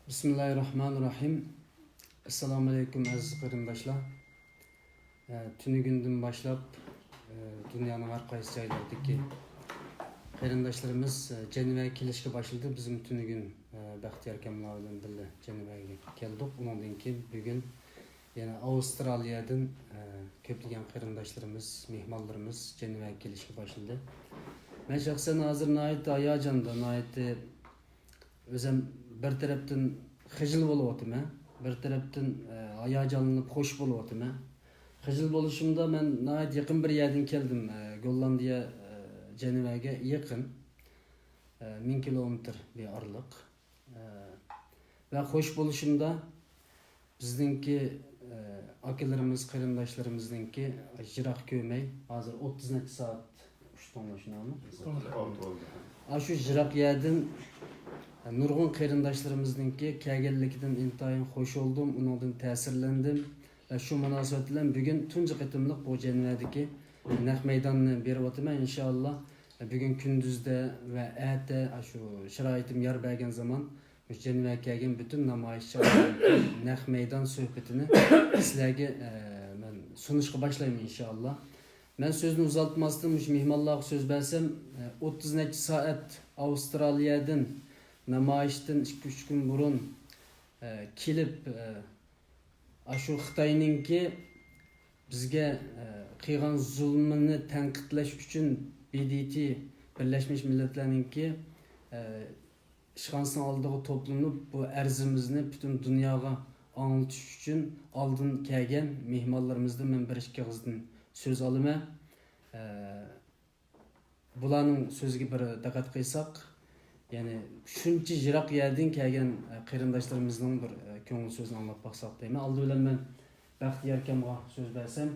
Bismillahirrahmanirrahim. Assalamu alaikum aziz qarindoshlar. Tuni günden başlap dünyanın har qaysi joylaridagi qarindoshlarimiz Jenevaga kelishga başladı. Bizim tuni gün Baxtiyor Kamilov bilan birga Jenevaga keldik. Undan keyin bugun yana Avstraliyadan ko'plagan qarindoshlarimiz, mehmonlarimiz Jenevaga kelishga başladı. Men shaxsan hozir nihoyatda hayajonda, nihoyatda o'zim bir tarafdan xijil bo'lyaptim, bir tarafdan hayajonlanib xo'sh bo'lyaptim. Xijil bo'lishimda men nihoyat yaqin bir yerdan keldim. Gollandiya Jenevaga yaqin 1000 kilometr bir oraliq. Va xo'sh bo'lishimda bizningki akalarimiz, qarindoshlarimizningki jiroq ko'may, hozir 30 soat ushtonlar shunami? Shu jiroq yerdan nurg'un qarindoshlarimizningki kelganligidan intayin xo'sh oldum, undan ta'sirlandim. Va shu munosabat bilan bugun tunji qatimliq bu Jenevadagi naq maydonni beryapman inshaalloh. Bugun kunduzda va erta shu sharoitim yor bergan zaman Jenevaga kelgan butun namoyishchilar naq maydon suhbatini sizlarga men sunishga boshlayman inshaalloh. Men so'zni uzaltmasdan mehmonlarga so'z bersam 30 soat Avstraliyadan namoyishdan 2-3 kun burun kelib shu Xitoyninki bizga qilgan zulmini tanqidlash uchun BDT Birlashmiş Milletlarninki ishxonasining oldiga to'planib bu arzimizni butun dunyoga anglatish uchun oldin kelgan mehmonlarimizdan men bir ikki qizdan so'z olaman. Bularning so'ziga bir diqqat qilsak, yani shuncha jiroq yerdan kelgan qarindoshlarimizning bir ko'ngil so'zini anglab baqsaq deyman. Oldi bilan men Baxtiyor akamga so'z bersam,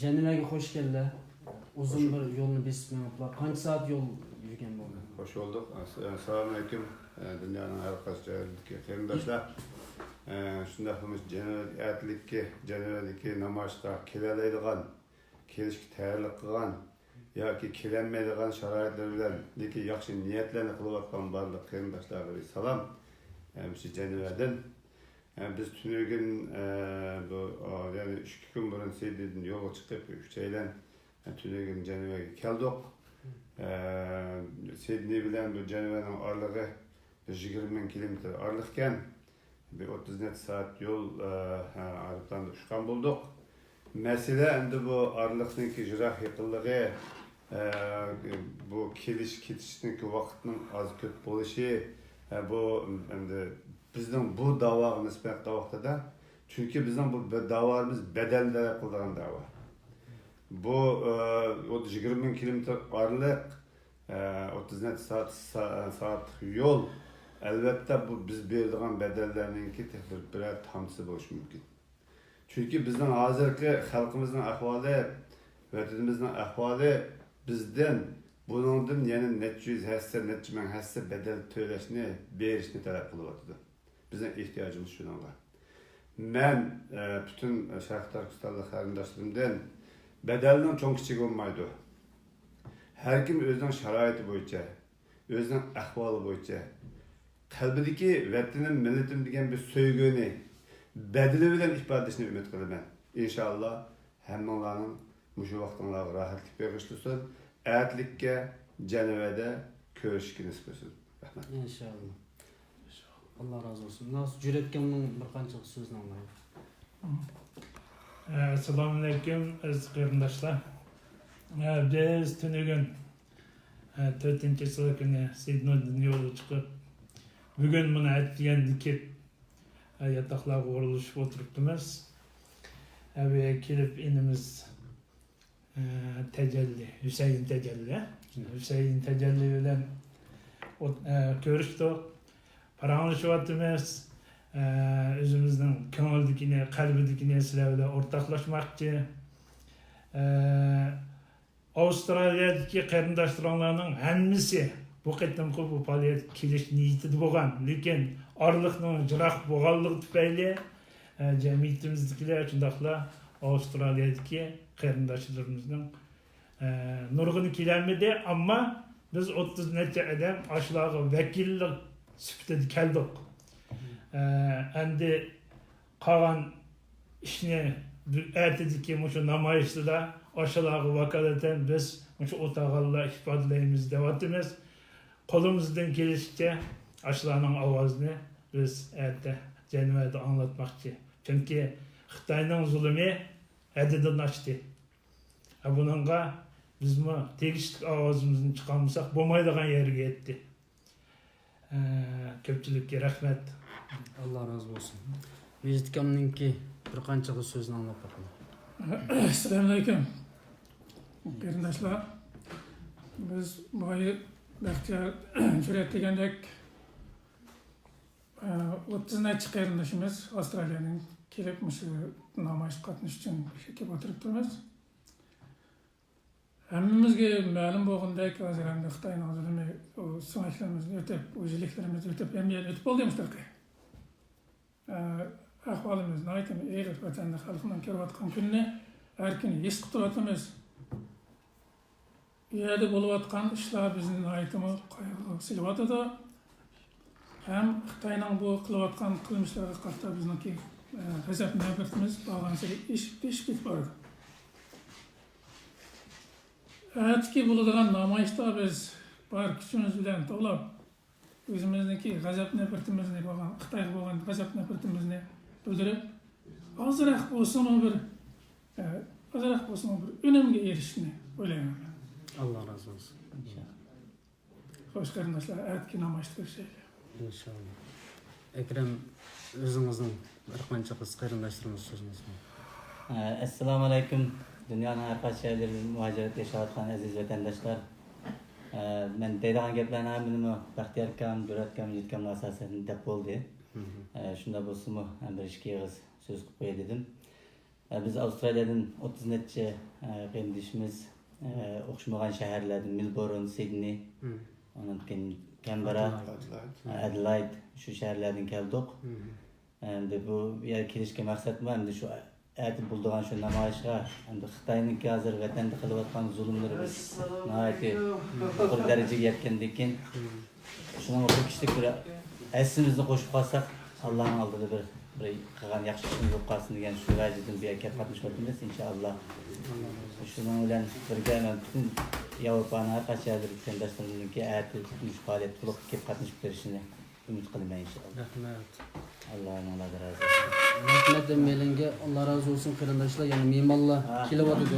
Jenevaga xo'sh keldilar. Uzun bir yo'lni besib menglar. Qancha soat yo'l yurgan bo'ldi? Hoş olduk. Assalamu alaikum. Dünyanın her qaysi joylaridagi qarindoshlar. Shundaqmiz Jenevadagi namoyishga kelaoladigan, kelishga tayyorlik qilgan yoki kelinmaydigan sharoitlar bilan lekin yaxshi niyatlarni qilayotgan barliq qarindoshlarga salom. Shu Jenevadan biz tunugun bu yani 2 kun burun Sydneydan yo'lga chiqib, uchaylan tunugun Jenevaga keldik. Sydney bilan bu Jenevaning oralig'i 20 kilometr oraliq ekan. Bir 30 saat yo'l aradan uçkan bulduk. Mesele endi bu aralıqdaki jiroq yaqinligi, bu ketishninki vaqtning az ko'p bo'lishi, bu endi bizning bu da'voga nisbatan vaqtida, chunki bizning bu da'vomiz bedelda qilgan da'vo. Bu 20 kilometr oraliq 30 saat yo'l. Elbette bu biz berdiğin bedellerninki birer tamsı boş mümkün. Çünkü bizden hazırki halkımızın ahvali, vatanımızın ahvali bizden bunun yani neçe yüz hisse, neçe men hisse bedel töleşini, berişini talep kılıvatıdı. Bizim ihtiyacımız şuna var. Ben bütün Şərq Türkistan qarindaşlarımdan bedelinin çok küçük olmaydı. Her kim özünün şaraiti boyunca, özünün ahvalı boyunca qalbidagi vatanim, millatim degan bir so'yguni badili bilan ifodalashni umid qilaman. Inshaalloh hammanglarning mushu vaqtinglarga rohatlik bag'ishlasin. Ertlikka Jenevada ko'rishga nasib etsin. Rahmat. İnşallah. Allah razı olsun. Nasıl Cüretkan'ın bir qancha so'zini anglayman. Assalomu alaykum aziz qarindoshlar. Biz tunugun 4-chi kuni Sydneydan yo'lga chiqib bugün bunu etkiyen dikip yataklarga uğurluşup oturuptumuz. Kelip inimiz Tecelli, Hüseyin Tecelli. Hüseyin Tecelli bilen görüştük. Paranlaşıvatımız. Özümüzden köngüldikine, kalbidikine sizlerle ortaklaşmakçı. Avustralya'daki qarindoshlarning hammasi bu qetimki bu faaliyet kelish niyatida bo'lgan, lekin oraliqning jiroq bo'lganligi tufayli jamiyatimizdagilar shundaqla Avstraliyadagi qarindoshlarimizning nurg'uni kelolmadi, ammo biz 30 necha odam ashulaga vakillik süpütedi keldik. Endi kalan işini ertedeki şu namayışta da aşılağı vakaleten biz şu otağalla ifadelerimizi devam etmemiz. Kolumuzdan gelişçe aşılarının avazını biz ertede Cenevede anlatmakçı. Çünkü Xitayning zulmü haddidan aştı. Bununla biz mi tegishli ovozimizni chiqarmasak bo'lmaydigan yerga yetdi. Ko'pchilikka rahmat. Allah razı olsun. Mecid akamninki bir qancha so'zni anglab bakalım. Assalamu alaykum. Qarindoshlar, biz boya Baxtiyor suratdagandek 30 necha qarindoshimiz Avstraliyaning kelib shu namoyish qatnashish uchun kelib o'tiribmiz. Hammamizga ma'lum bo'lgandek hozir ham Xitoy nozirligi so'nglarimizni o'tib, o'zliklarimizni o'tib, ham o'tib bo'ldi mustaqil. Ahvolimizni aytib, eg'ir vatanda xalqning ko'rayotgan kunni har kuni his qilib turamiz. Bu yerda bo'layotgan ishlar bizni aytimi qayg'u silyotadi. Ham Xitoyning bu qilayotgan qilmishlariga qarshi bizniki g'azab navbatimiz bag'ansilik ish bitib bordi. Erteki bo'ladigan namoyishda biz bor kuchimiz bilan to'lab o'zimizniki g'azab nafratimizni bo'lgan Xitoyga bo'lgan g'azab nafratimizni bildirib, ozroq bo'lsin bir unumga erishishni o'ylayman. Allah razı olsun. Xo'sh qarindoshlar, erteki namoyishda ko'rishaylik. İnşallah. Ekrem o'zingizning bir qancha qiz qarindoshlarimiz so'zingiz bor. Assalomu alaykum. Dunyoning har qaysi joylaridan muhojirat yashayotgan aziz vatandoshlar. Men deydigan gaplarni hammani Baxtiyor akam, Durat akam, Mejid akamlar asosan deb bo'ldi. Shunda bo'lsa-mu bir ikki og'iz so'z qilib qo'yay dedim. Biz Avstraliyadan 30 necha qarindoshimiz o'xshamagan shaharlardan Melbourne, Sydney, ondan keyin Canberra, Adelaide shu shaharlardan keldik. Endi bu yer kelishga maqsadim endi shu aytib bo'ldigan shu namoyishga endi Xitoyning hozir vatanda qilayotgan zulmlari biz nihoyatda yuqori darajaga yetgandan keyin shuni o'qishlik bir esimizni qo'shib qolsak Allohning oldida bir qilgan yaxshi ishimiz bo'lib qolsin degan shu vajidan bu yerga qatnashib o'tamiz inshaalloh. Shuning bilan birga butun Yevropaning har qaysi yerlariga vatandoshlarimizniki aytib shu faoliyat to'liq kelib qatnashib berishini umid qilaman inshaalloh. Rahmat. Allohning razı olsun. Rahmat demeylenge Allah razı olsun qarindoshlar. Yani mehmonlar kelyapti.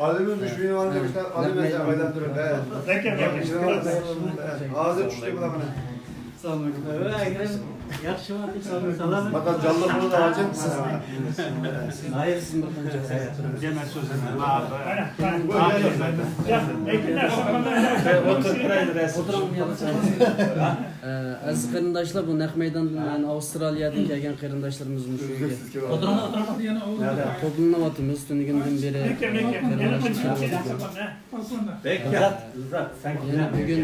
Adem'in düşmeyeni var demişler. Adem'e de aylandırır. Ağzı düştü bu da bana. Yaxshi salom. Bakın canlı bunu da açın. Hayır. Demek sözünü. Aziz qarindoshlar, bu naq maydondan yani Avstraliyadan kelgan qarindoshlarimiz to'planyapmiz. Tunigundan beri bugun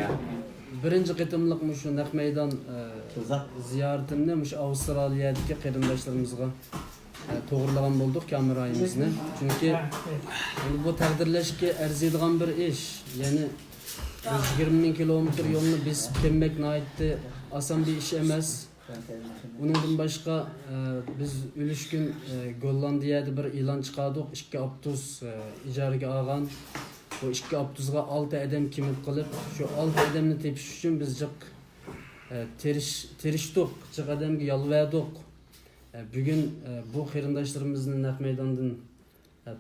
birinchi qitimliq shu naq maydon ziyoratimni shu Avstraliyadagi qarindoshlarimizga to'g'rilagan bo'ldik kamerayimizni. Chunki bu taqdirlashga arziydigan bir ish. Ya'ni 20 ming kilometr yo'lni besib kelmek nihoyatda oson bir ish emas. Bundan boshqa biz Ülüşkün Gollandiyada bir e'lon chiqardik. 2 avtobus ijaraga olgan. Bu 2 avtobusga 6 odam kimib qilib, shu 6 odamni tepish uchun biz jiq terishdik, jiq odamga yolvardik. Bugun bu qarindoshlarimizni naq maydondan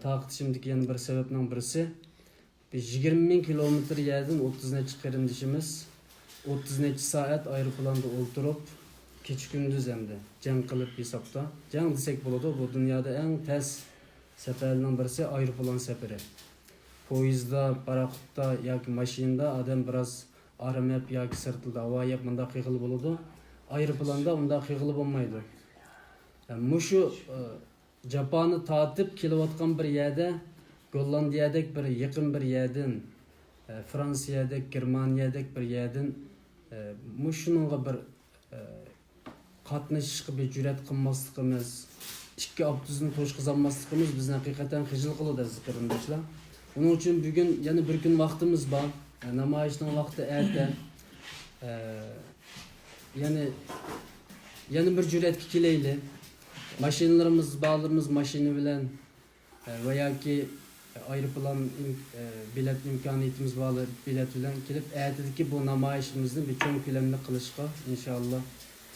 taqtishimdagi yana bir sababning birisi, biz 20 ming kilometr yerdan 30 necha qarindoshimiz 30 necha soat aeroplanda o'ltirib, kech kunduz hamda jang qilib hisobda. Jang desak bo'ladi, bu dunyoda eng tez safarlarning birisi aeroplan safari. Poyezdda, paraxutda yoki mashinada odam biroz aramayap yoki sirtilda havo yeb bunda qiyg'il bo'ladi. Aeroplanda unda qiyg'il bo'lmaydi. Mushu Japonni tatib kelayotgan bir yerda Gollandiyadek bir yaqin bir yerdan Fransiyadek, Germaniyadek bir yerdan mushuningga bir qatnashishga bir jur'at qilmasligimiz, 2 avtobusni to'shqizolmasligimiz bizni haqiqatan xijil qiladi aziz qarindoshlar. Onun uchun bugun yana bir kun vaqtimiz bor. Namoyishning vaqti erta. yana bir cüretki kileyli. Maşinlarımız, bağlarımız maşini bilen veya ki ayrıpılan bilet imkaniyetimiz bağlı bilet bilen kilip ki bu namayişimizni bir çoğun külemli kılışka inşallah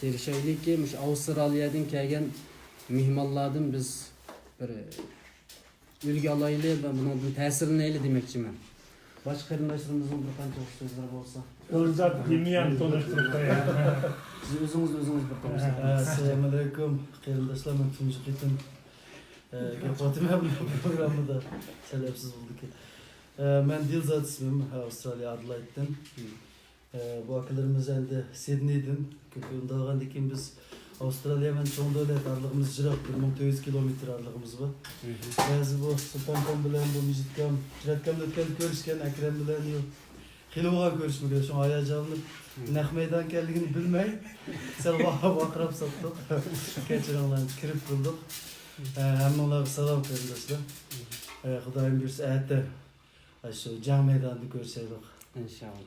terişeyli ki Avustralya'dan kelgen mihmallardan biz bir ülge alaylı ve bunun tesirini eyle demekçi ben. Başka karındaşlarımızın bir kanca sözleri olsa. Özat bilmeyen tanıştırıp da ya. Siz özünüz bir konuşsanız. Assalamu alaikum. Qarindoshlar, men tunji qitim gapotima programida sababsiz bo'ldik. Men Dilzat ismim, Avstraliya Adelaide'dan. Bu akalarımız endi Sydney'den. Köpüğünde algandan keyin biz Avstraliya men çoğun davlat aralığımız jiroq 1400 kilometr aralığımız var. Ba'zi bu Sultonkam bilan bu Mijitkom, Jiratkomda o'tgan ko'rishgan Akram bilan xili bo'lgan ko'rishmagan shu hayajonlanib naq maydon ekanligini bilmay sal baqirib sotdik. Kechiringlar, kirib qildik. Hammalarga salom qarindoshlar. Xudoyim buyursa erta shu jang maydonida ko'rishaylik. İnşallah.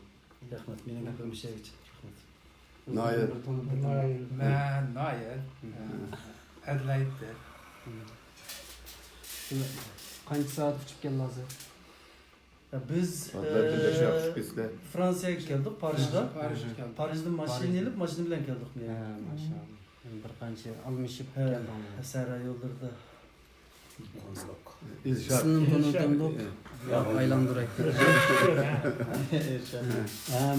Rahmat, mening gapim o'shagicha. Rahmat. Noyer. Ben Noyer. Adelaide'de. Kaç saat uçup geldi hazır? Biz Fransa'ya keldik, Parij'da. Parij'da mashina elib, mashina bilan keldik men. Maşallah. Bir qancha almışıp He, geldi. Sara yo'llarda. İsmini tanıdım. Aylandırak.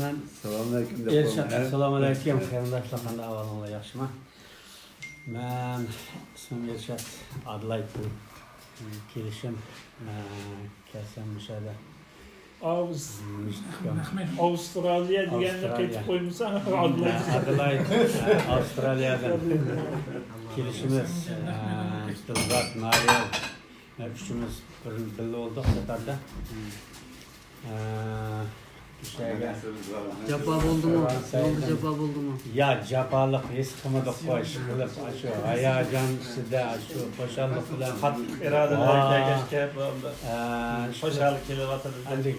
Ben Selamünaleyküm. Erşat. Assalamu alaikum. Qarindoshlar, qanday ahvolingiz, yaxshimi? Men ismim Erşat. Adelaide'dan kelishim. Kelsam o'shada Avustralya deganni qaytib qo'ymasa Adelaide, Avstraliyadan kelishimiz. Dilzat, Noyer uchimiz birga oldik Qatarda. Cevap oldu mu? Yolda cevap oldu mu? Ya japalık his qilmadik qo'yish qilib shu hayajon ichida shu xo'shallik bilan xo'shalik kelyapti.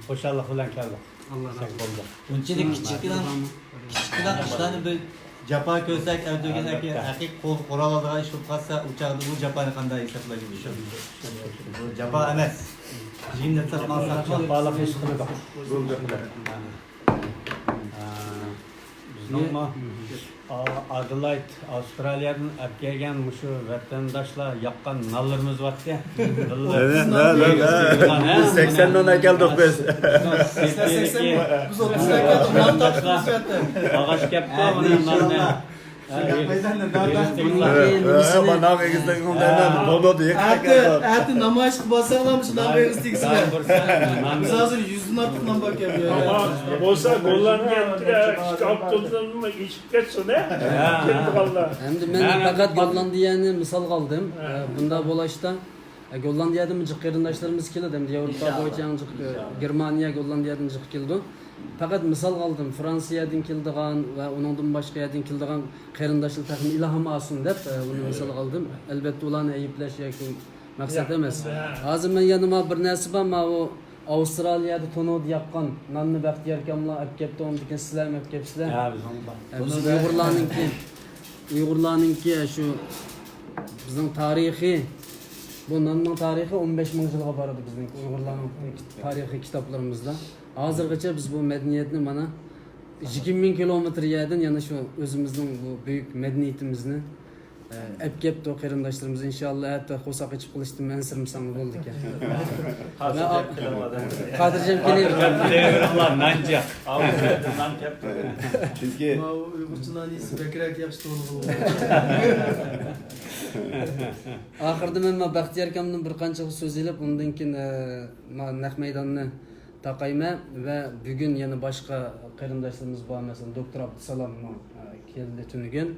xo'shallik bilan keldik. Allah razı olsun. bo'ldi. Unchalik kichikdan ishlarni bir japa ko'rsak avtogan haqiqiy qo'l qurol oladigan shu qatsa uchoqda bu japani qanday hisoblagan bu japa emas. Jinnatlar maqsad Japalık his qildik. Bizning Adelaide, Avstraliyadan olib kelgan shu vatandoshlar yoqqan nonlarimiz bor-ku. Evet, 80 nona keldik biz. 80 biz 30 keldik, non topdik zaten. Ağaç kapta mana nonni. Bana ağızdan ondan bono diye. Erti namoyish qilib bo'lsanglarmi shu namoyish tegisizlar. Biz hozir 100 dan ortiq non bor ekan bu yerda. Bo'lsa Gollandiyada kitob to'planma eshib ketsin-a. Kelib qoldi. Endi men faqat Gollandiyani misol qildim. Bunda bo'lishda Gollandiyadan jiq qarindoshlarimiz keladi. Endi Yevropa bo'yicha Germaniya Gollandiyadan jiq keldi. Fakat misal aldım Fransa'dan keldiğan ve onundan başka yerden keldiğan qarindoshlar takım ilham alsın deb bunu misal aldım. Elbette ularni ayıplash yoki maqsad emas. Hozir men yanıma bir narsa bor, men o Avustraliyada tonod yaqqan nonni Baxtiyor akamlar olib kelibdi, undan sizlar olib kelibsizlar. Biz Uyg'urlarninki shu bizning tarixiy bu nonning tarixi 15 ming yilga boradi bizning Uyg'urlarning tarixiy kitoblarimizda. Hozirgacha biz bu medeniyetni mana 2000 kilometr yerdan yana shu o'zimizning bu buyuk medeniyetimizni olib kelibdi qarindoshlarimiz inshaalloh hatto qo'saq ichib qilishdi men sirmsam bo'ldi ekan. Qodirjon Kelaverlar nanja. Çünkü Uyg'urchadan iyisi bekrak yaxshi to'g'ri. Oxirida men Baxtiyor akamdan bir qancha so'z elib undan keyin naq maydonni taqayman ve bugün yana boshqa qarindoshlarimiz bor, masalan doktor Abdusalom keldi tunugun.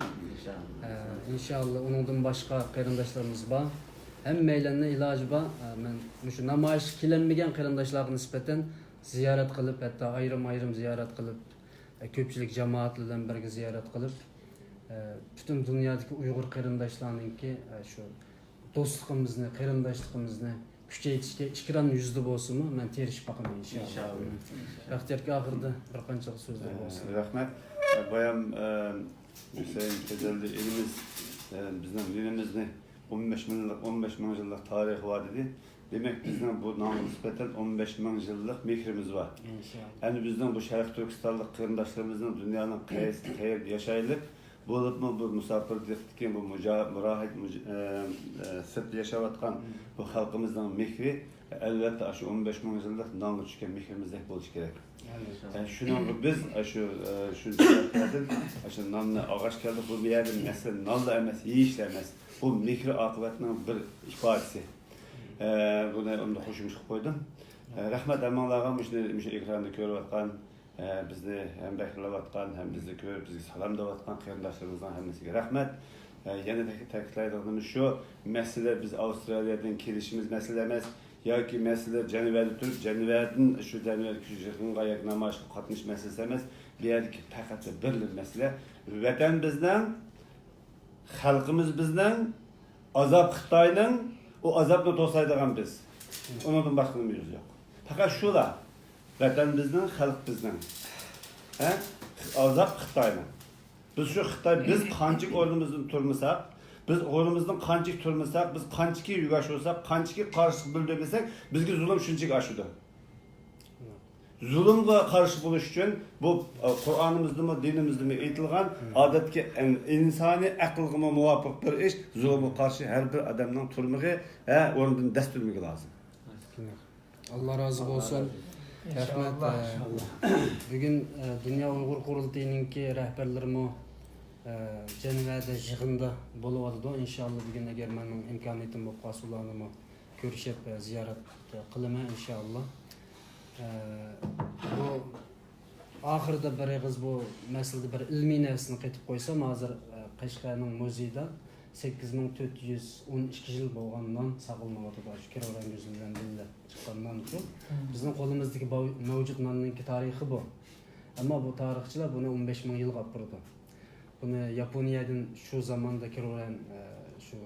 İnşallah onundan başka qarindoshlarimiz bor. Hammalarning iloji bor. Men shu namoyish kelinmagan qarindoshlarga nisbatan ziyorat qilib, hatto ayrim ziyorat qilib, ko'pchilik jamoat bilan birga ziyorat qilib, butun dunyodagi Uyg'ur qarindoshlarninki shu do'stligimizni, qarindoshligimizni kuchaytirishga ikkiran yuzda bo'lsinmi men terishib boqaman inshaalloh. Baxtiyorga oxirida bir qancha so'zlar bo'lsin. Rahmat. Bayam Hüseyin Tezelli elimiz bizden dinimizde 15 bin yıllık tarih var dedi. Demek bizden bu nispeten 15 bin yıllık mikrimiz var. İnşallah. Yani bizden bu Şərq Türkistanlık kırındaşlarımızın dünyanın kayıp yaşayılıp bulup mu bu misafirlikten bu murahit sırt yaşavatkan bu halkımızdan mikri elbette şu 15 bin yıllık namlı çıkan mikrimizdeki buluş gerek. Yani şunu biz şu nanlı ağaç geldi bu bir yerde mesela nalda emez, iyi işlemez. Bu mikro akıbetinin bir ifadesi. Bunu onu da hoşumuş koydum. Rahmet emanlarga şu ekranda görüvatkan bizni hem beklevatkan hem bizi görüp bizi salamlavatkan kıyırdaşlarımızdan hemmesiga rahmet. Yine ta'kidlaydiganimiz şu mesele biz Avustralya'dan kelişimiz mesele emas. Yoki mesele Cenevre'de turib, Cenevre'den şu Cenevre küçücük ayak namaş qatnaş meselesi emas. Bu yerdeki faqat bir mesele. Vatan bizden, xalqimiz bizden, azap Xitoyning, o azapni to'saydigan biz. Ondan başqamiz yo'q. Faqat shular. Vatan bizden, xalq bizden. Azap Xitoyning. Biz şu Xitoy biz qanchalik o'rnimizdan turmasak, biz o'rnimizdan qanchalik turmasak, biz qanchaki yugash olsak, qanchaki qarshi bildirmasak, bizga zulm shunchalik ashudi. Zulmga qarshi bo'lish uchun bu Qur'onimizdami, dinimizdami aytilgan odatga insoniy aqlga muvofiq bir ish, zulmga qarshi har bir odamning turmig'i o'rnidan dast turmigi lozim. Allah razı olsun. Rahmet. Bugün Dünya Uyghur Qurultayınınki rəhbərlərimi Cenevre'de yığında buluvadı. İnşallah bugün eğer benim imkaniyetim bu qasularımı görüşüp ziyaret kılıma inşallah. Bu ahırda bir ağız bu meselede bir ilmi nefsini qetib qo'ysam hazır Qashqarning muzeyida 8412 yıl bo'lgandan saqlanib o'tirdi. Shu Kiroran gözünden dille chiqqandan so'ng bizning qo'limizdagi mavjud nonning tarixi bu. Ama bu tarixchilar buni 15 bin yıl qapırdı. Bunu Yaponiyadan şu zamanda Kiroran şu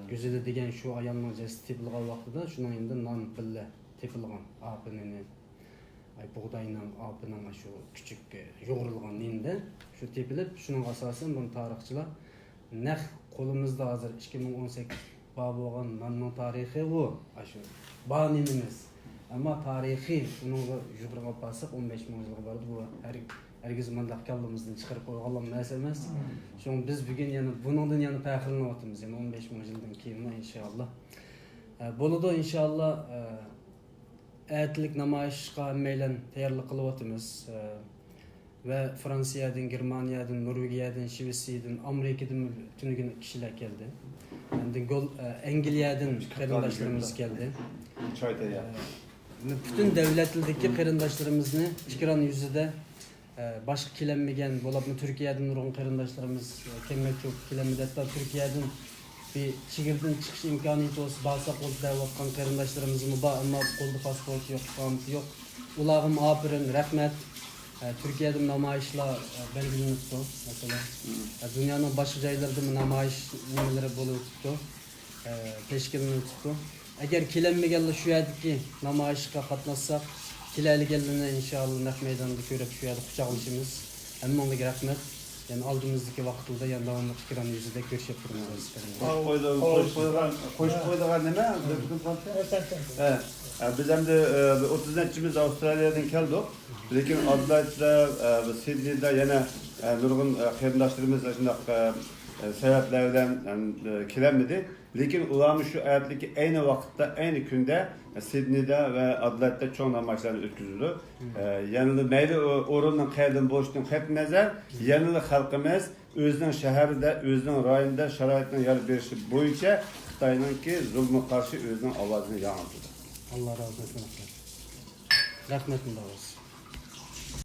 gözüde degan şu ayolning jasadi tepilgan vaqtida shundan endi non pilla tepilgan apinini buğdayning apining şu küçük yo'g'rilgan ninde şu tepilib shuning asosan bunu tarixchilar naq qo'limizda hozir 2018 bab bo'lgan nonning tarixi bu shu banimiz. Ama tarihi bununla yuqoriga basıp 15 bin yılga bardı bu herkes mandaq kallamızdan çıkarıp qo'ygan narsa emas. Şoň biz bugün yani bunundan yani faxrlanyapmiz. Yani 15 bin yıldan keyin inşallah. Boluda inşallah ayetlik namayışga meylen tayyorlik qilyapmiz. Ve Fransa'dan, Germaniyadan, Norvegiyadan, Şvetsiyadan, Amerika'dan bütün kişiler geldi. Yani Angliyadan qarindoshlarimiz geldi. Bütün devletlerdeki qarindoshlarimizni ekran yüzüde başka kilenmegen bolapmı Türkiye'den nurgun qarindoshlarimiz kemmek çok kilenmedi. Hatta Türkiye'den bir çigirden çıkış imkaniyeti olsa bağırsak oldu devletkan qarindoshlarimiz ba ama koldu pasport yok, pameti yok. Ulağım abirin rahmet. Türkiye'de namayışlar belgilenipti mesela. Dünyanın başka yerlerde namayış nimeleri bulunuptu. Teşkilanıptı. Eğer kilenmegenle şu yerdeki namayışga qatnaşsak, kileli geldiğinde inşallah naq meydanda görüp şu yerde kucaklaşımız. Hem onunla rahmet. Yani aldığımızdaki vakitte yani devamlı fikran yüzüde görüşüp durumuz. Koşup koyduğun ne? Biz hem de 30 netçimiz Avustralya'dan geldik. Lekin Adelaide'da, Sydney'de yine nurgun qarindoshlarimiz sebeplerden kilenmedi. Lekin ularni şu ayetlik aynı vakitte, aynı günde Sydney'de ve Adelaide'da çoğun namayışlarını ötküzüldü. Yanılı meyli orunun qayerden boşluğun hep nazar, yanılı halkımız özünün şehirde, özünün rayonunda şaraitini yer verişi boyunca Xitoyninki zulmü karşı özünün avazını yansıtdı. Allah razı olsun. Rahmetin de olsun.